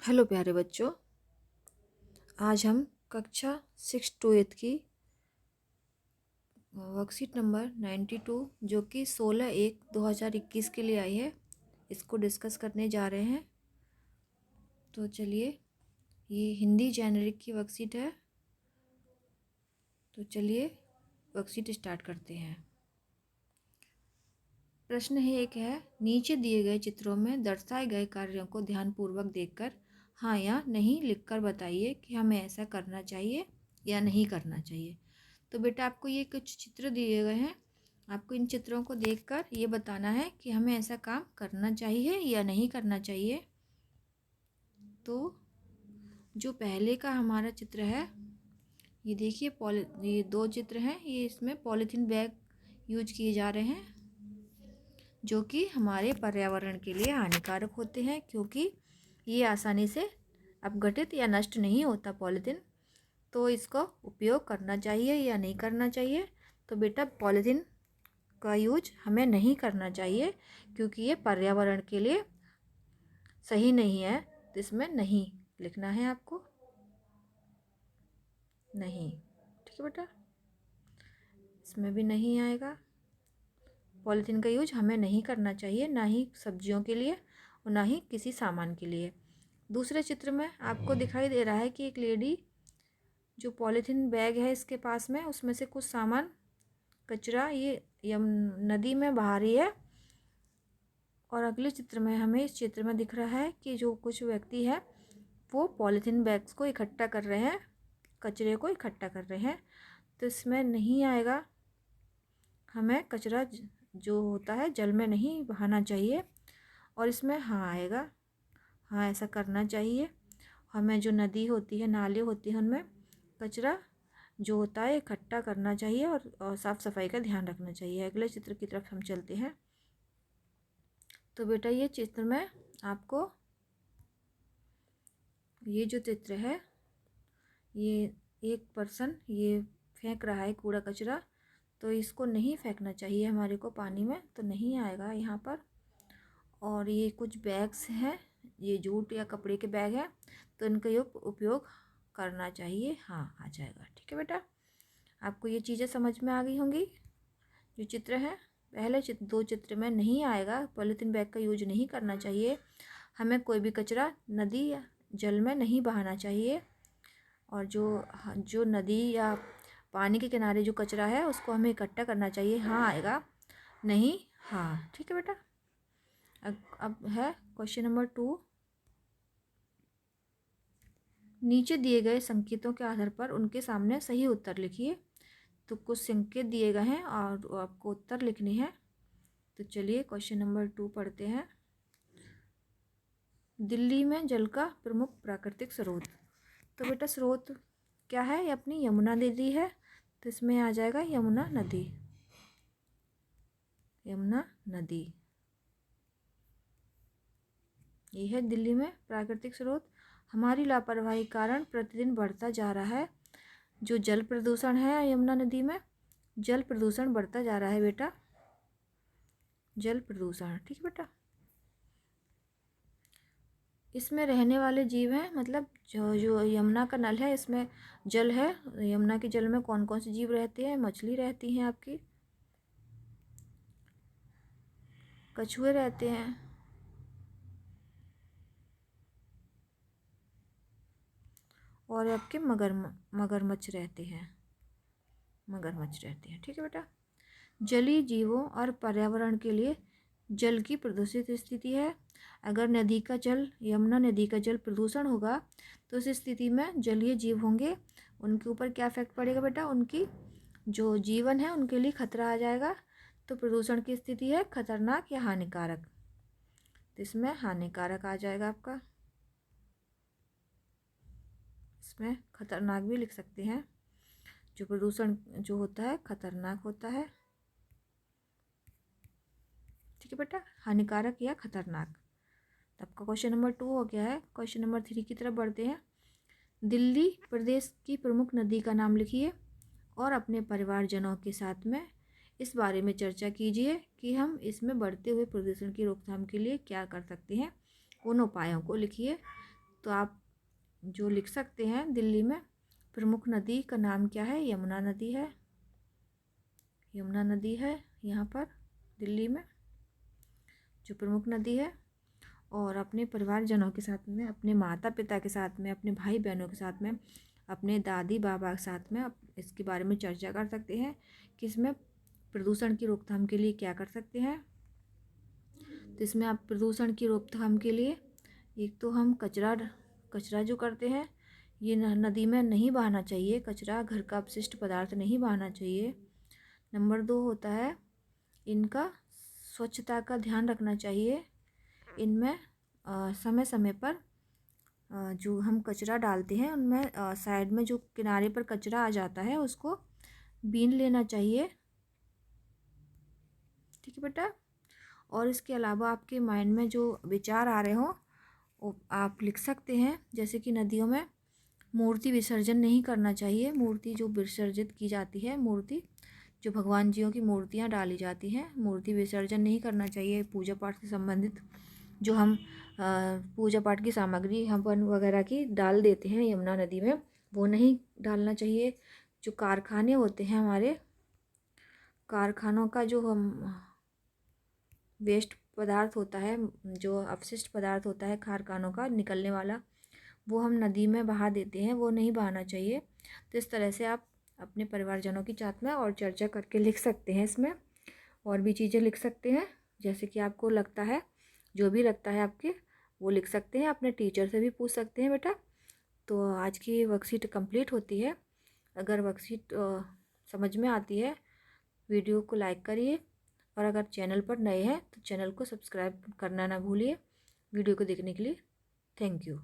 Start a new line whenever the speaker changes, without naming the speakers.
Hello प्यारे बच्चों, आज हम कक्षा 6 to 8 की वर्कशीट नंबर 92 जो कि 16/1/2021 के लिए आई है, इसको डिस्कस करने जा रहे हैं। तो चलिए, ये हिंदी जेनरिक की वर्कशीट है। तो चलिए वर्कशीट स्टार्ट करते हैं। प्रश्न है एक है, नीचे दिए गए चित्रों में दर्शाए गए कार्यों को ध्यानपूर्वक देखकर हाँ या नहीं लिखकर बताइए कि हमें ऐसा करना चाहिए या नहीं करना चाहिए। तो बेटा आपको ये कुछ चित्र दिए गए हैं, आपको इन चित्रों को देखकर ये बताना है कि हमें ऐसा काम करना चाहिए या नहीं करना चाहिए। तो जो पहले का हमारा चित्र है, ये देखिए ये दो चित्र हैं, ये इसमें पॉलीथीन बैग यूज किए जा रहे हैं जो कि हमारे पर्यावरण के लिए हानिकारक होते हैं, क्योंकि ये आसानी से अपघटित या नष्ट नहीं होता पॉलीथीन। तो इसका उपयोग करना चाहिए या नहीं करना चाहिए। तो बेटा पॉलीथीन का यूज हमें नहीं करना चाहिए, क्योंकि ये पर्यावरण के लिए सही नहीं है। तो इसमें नहीं लिखना है आपको, नहीं। ठीक है बेटा, इसमें भी नहीं आएगा। पॉलीथीन का यूज हमें नहीं करना चाहिए, ना ही सब्जियों के लिए और ना ही किसी सामान के लिए। दूसरे चित्र में आपको दिखाई दे रहा है कि एक लेडी जो पॉलीथीन बैग है इसके पास में, उसमें से कुछ सामान कचरा ये नदी में बहा रही है। और अगले चित्र में हमें इस चित्र में दिख रहा है कि जो कुछ व्यक्ति है वो पॉलीथीन बैग्स को इकट्ठा कर रहे हैं, कचरे को इकट्ठा कर रहे हैं। तो इसमें नहीं आएगा, हमें कचरा जो होता है जल में नहीं बहाना चाहिए। और इसमें हाँ आएगा, हाँ ऐसा करना चाहिए। हमें जो नदी होती है, नाले होती है, उनमें कचरा जो होता है इकट्ठा करना चाहिए और साफ़ सफाई का ध्यान रखना चाहिए। अगले चित्र की तरफ हम चलते हैं। तो बेटा ये चित्र में आपको ये जो चित्र है, ये एक पर्सन ये फेंक रहा है कूड़ा कचरा। तो इसको नहीं फेंकना चाहिए हमारे को पानी में, तो नहीं आएगा यहाँ पर। और ये कुछ बैग्स हैं, ये जूट या कपड़े के बैग हैं, तो इनका उपयोग करना चाहिए, हाँ आ जाएगा। ठीक है बेटा, आपको ये चीज़ें समझ में आ गई होंगी। जो चित्र है, पहले दो चित्र में नहीं आएगा, पॉलीथीन बैग का यूज नहीं करना चाहिए, हमें कोई भी कचरा नदी या जल में नहीं बहाना चाहिए। और जो नदी या पानी के किनारे जो कचरा है उसको हमें इकट्ठा करना चाहिए, हाँ आएगा, नहीं हाँ। ठीक है बेटा, अब है क्वेश्चन नंबर 2। नीचे दिए गए संकेतों के आधार पर उनके सामने सही उत्तर लिखिए। तो कुछ संकेत दिए गए हैं और आपको उत्तर लिखने हैं। तो चलिए क्वेश्चन नंबर 2 पढ़ते हैं। दिल्ली में जल का प्रमुख प्राकृतिक स्रोत। तो बेटा स्रोत क्या है, ये अपनी यमुना नदी है। तो इसमें आ जाएगा यमुना नदी, यमुना नदी ये है दिल्ली में प्राकृतिक स्रोत। हमारी लापरवाही कारण प्रतिदिन बढ़ता जा रहा है जो जल प्रदूषण है यमुना नदी में, जल प्रदूषण बढ़ता जा रहा है बेटा, जल प्रदूषण। ठीक है बेटा, इसमें रहने वाले जीव हैं, मतलब जो यमुना का नल है इसमें जल है, यमुना के जल में कौन कौन से जीव रहते हैं, मछली रहती हैं आपकी, कछुए रहते हैं, और आपके मगरमच्छ रहते हैं, मगरमच्छ रहते हैं। ठीक है बेटा, जलीय जीवों और पर्यावरण के लिए जल की प्रदूषित स्थिति है। अगर नदी का जल, यमुना नदी का जल प्रदूषण होगा तो उस स्थिति में जलीय जीव होंगे, उनके ऊपर क्या इफेक्ट पड़ेगा बेटा, उनकी जो जीवन है उनके लिए खतरा आ जाएगा। तो प्रदूषण की स्थिति है खतरनाक या हानिकारक, तो इसमें हानिकारक आ जाएगा आपका, इसमें खतरनाक भी लिख सकते हैं। जो प्रदूषण जो होता है खतरनाक होता है। ठीक है बेटा, हानिकारक या खतरनाक। तो आपका क्वेश्चन नंबर 2 हो गया है। क्वेश्चन नंबर 3 की तरफ बढ़ते हैं। दिल्ली प्रदेश की प्रमुख नदी का नाम लिखिए और अपने परिवारजनों के साथ में इस बारे में चर्चा कीजिए कि हम इसमें बढ़ते हुए प्रदूषण की रोकथाम के लिए क्या कर सकते हैं, उन उपायों को लिखिए। तो आप जो लिख सकते हैं, दिल्ली में प्रमुख नदी का नाम क्या है? यमुना नदी है। यमुना नदी है यहाँ पर दिल्ली में जो प्रमुख नदी है। और अपने परिवारजनों के साथ में, अपने माता पिता के साथ में, अपने भाई बहनों के साथ में, अपने दादी बाबा के साथ में आप इसके बारे में चर्चा कर सकते हैं कि इसमें प्रदूषण की रोकथाम के लिए क्या कर सकते हैं। तो इसमें आप प्रदूषण की रोकथाम के लिए एक तो हम कचरा जो करते हैं ये नदी में नहीं बहाना चाहिए। कचरा, घर का अपशिष्ट पदार्थ नहीं बहाना चाहिए। नंबर 2 होता है इनका स्वच्छता का ध्यान रखना चाहिए। इनमें समय समय पर जो हम कचरा डालते हैं उनमें साइड में जो किनारे पर कचरा आ जाता है उसको बीन लेना चाहिए। ठीक है बेटा। और इसके अलावा आपके माइंड में जो विचार आ रहे हों वो आप लिख सकते हैं, जैसे कि नदियों में मूर्ति विसर्जन नहीं करना चाहिए। मूर्ति जो विसर्जित की जाती है, मूर्ति जो भगवान जियों की मूर्तियाँ डाली जाती हैं, मूर्ति विसर्जन नहीं करना चाहिए। पूजा पाठ से संबंधित जो हम पूजा पाठ की सामग्री हवन वगैरह की डाल देते हैं यमुना नदी में, वो नहीं डालना चाहिए। जो कारखाने होते हैं हमारे, कारखानों का जो हम वेस्ट पदार्थ होता है, जो अपशिष्ट पदार्थ होता है कारखानों का निकलने वाला, वो हम नदी में बहा देते हैं, वो नहीं बहाना चाहिए। तो इस तरह से आप अपने परिवारजनों की साथ में और चर्चा करके लिख सकते हैं। इसमें और भी चीज़ें लिख सकते हैं, जैसे कि आपको लगता है, जो भी लगता है आपके वो लिख सकते हैं। अपने टीचर से भी पूछ सकते हैं बेटा। तो आज की वर्कशीट कंप्लीट होती है। अगर वर्कशीट समझ में आती है, वीडियो को लाइक करिए और अगर चैनल पर नए हैं तो चैनल को सब्सक्राइब करना ना भूलिए। वीडियो को देखने के लिए थैंक यू।